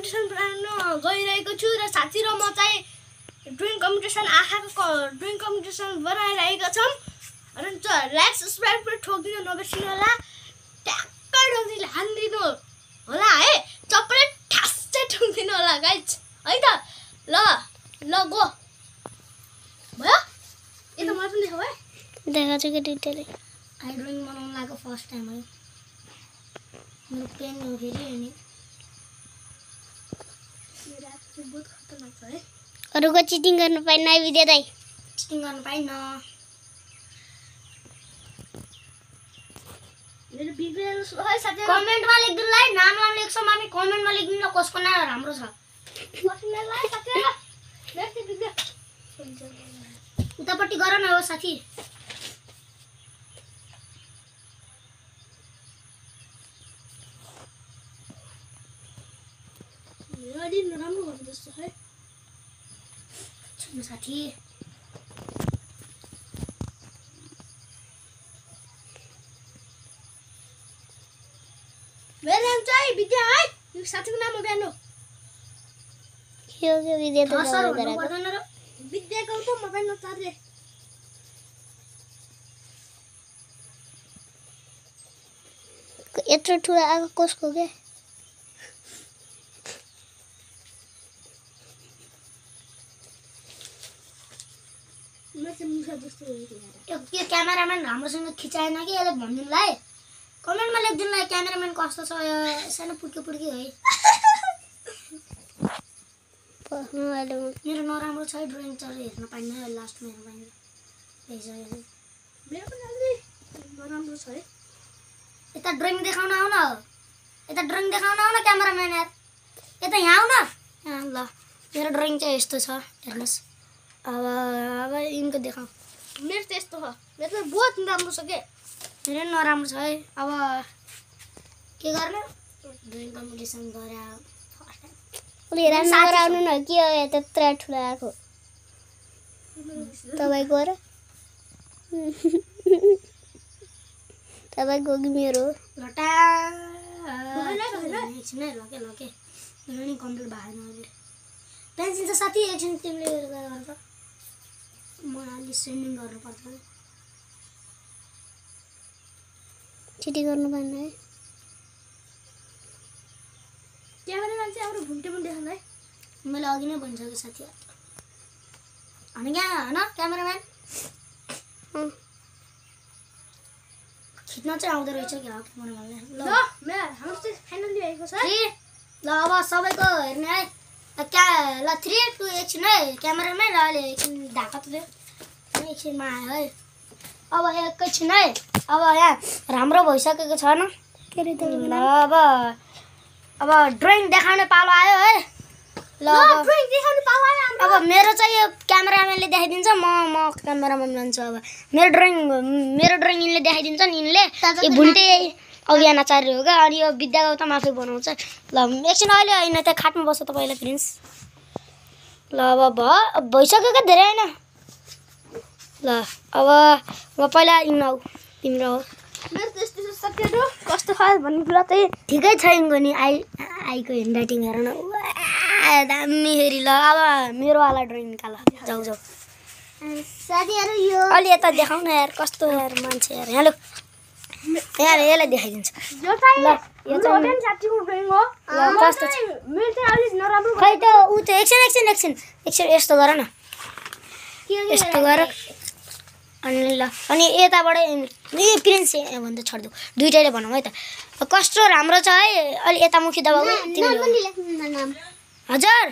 competition बनाउन गइरहेको छु र साथी र म चाहिँ ड्रइङ कम्पिटिसन आँखाको ड्रइङ कम्पिटिसन बनाइरहेका छौँ र लाइक सब्सक्राइब पनि ठोकिदिनु नबिर्सिनु होला ट्याक्कै ठोकिदिनु हान्दिनु होला है चप्पल ठास्सै ठोकिदिनु होला गाइज है त ल गो भयो यता मलाई पनि देखाऊ है देखाउँछु कि डिटेल आई ड्रइङ बनाउन लागेको फर्स्ट टाइम है मेरो पेन हो फेरि अनि मेरो हात चाहिँ बहुत खतरनाक छ है अरूको चिटिङ गर्नु पाइन्न है भिडियो दाइ चिटिङ गर्नु पाइन्न मेरो बिग्रेर है साथीहरु कमेन्टमा लेख्दिनु ल नाम लेख्छौँ हामी कमेन्टमा लेख्दिनु ल कसको नाम राम्रो छ कसैलाई साथीहरु लेख्दै बिग्रे उतापट्टि गर न हो साथी अलि नराम्रो गर्नु जस्तो है छुनु साथी मेरो नाम चाहिँ विद्या है यो साथीको नाम हो बिहानो के भिडियो त गर्दैन र विद्या गौतम मोबाइल नचार्ने यत्रो ठुलो आगो कसको के यो क्यामेराम्यान राम्रोसँग खिचाएन कि यसले भनिदिनुलाई कमेन्टमा लेखिदिनु ल क्यामेराम्यान कस्तो छ सानो पुड्की है मेरो नराम्रो छ ड्रइङ चाहिँ हेर्न पाइन्न लास्टमा हेर्न पाइन्न मेरो पनि अलि नराम्रो छ है यता ड्रइङ देखाउन आउन यता ड्रइङ देखाउन आउन क्यामेराम्यान यार यता यहाँ आउन ल मेरो ड्रइङ चाहिँ यस्तो छ हेर्नुहोस् अब यिनको देखाउँ मेरो त यस्तो छ मेरो त बहुत राम्रो छ के मेरो नराम्रो छ है अब के गर्ने ड्रइङ कम्पिटिसन गरे आउनु न के हो त्यत्रो ठुलो आएको तपाईँको र तपाईँको कि मेरो लटा एकछिन है लके मेरो नि कम्प्लिट भएन अहिले पेन्सिल त साथी एकछिन तिमीले गर्छ म अलि स्विमिङ गर्नुपर्छ छिटी गर्नु पाइन्न है क्यामेराम्यान चाहिँ हाम्रो घुम्टे पनि देखाउनु है मैले अघि नै भनिसकेँ साथीहरु अनि यहाँ होइन क्यामेराम्यान खिच्न चाहिँ आउँदो रहेछ क्या क्यामेराम्यानले ल हाम्रो चाहिँ फाइनली भएको छ ल अब सबैको हेर्ने है ल 3 2 एकछिन है क्यामेराम्यान अहिले एकछिन ढाका त दियो एकछिनमा आयो है अब एकैछिन है अब यहाँ राम्रो भइसकेको छ न के रे ल अब ड्रइङ देखाउने पालो आयो है ल ड्रइङ देखाउने पालो आयो अब मेरो चाहिँ यो क्यामेराम्यानले देखाइदिन्छ म क्यामेराम्यान मान्छु अब मेरो ड्रइङ यिनले देखाइदिन्छ नि यिनले यो भुन्टे अभियान आचार्य हो क्या अनि यो विद्या गौतम आफै बनाउँछ ल एकछिन अहिले होइन त्यहाँ खाटमा बस्छ तपाईँलाई प्रिन्स ल अब भइसक्यो क्या धेरै होइन ल अब पहिला यिन आऊ तिम्रो हो मेरो त यस्तो सकेको कस्तो खास भन्ने कुरा चाहिँ ठिकै छ यिनको नि आईको ह्यान्डराइटिङ हेर न दामी फेरि ल अब मेरो वाला ड्रइङ निकाल जाऊ साथीहरु यो अलि यता देखाउ न यार कस्तो यार मान्छे यार यहाँ ल यहाँ यसलाई देखाइदिन्छ यो चाहिँ साथीको ड्रइङ हो कस्तो छ मेरो चाहिँ अलि नराम्रो खै त उ त एकछिन यस्तो गर न यस्तो गर अनि ल अनि यताबाट ए प्रिन्स भन्दा छोड्देऊ दुईटैले भनौँ है त कस्तो राम्रो छ है अलि यता मुखी दबाऊ तिम्रो हजुर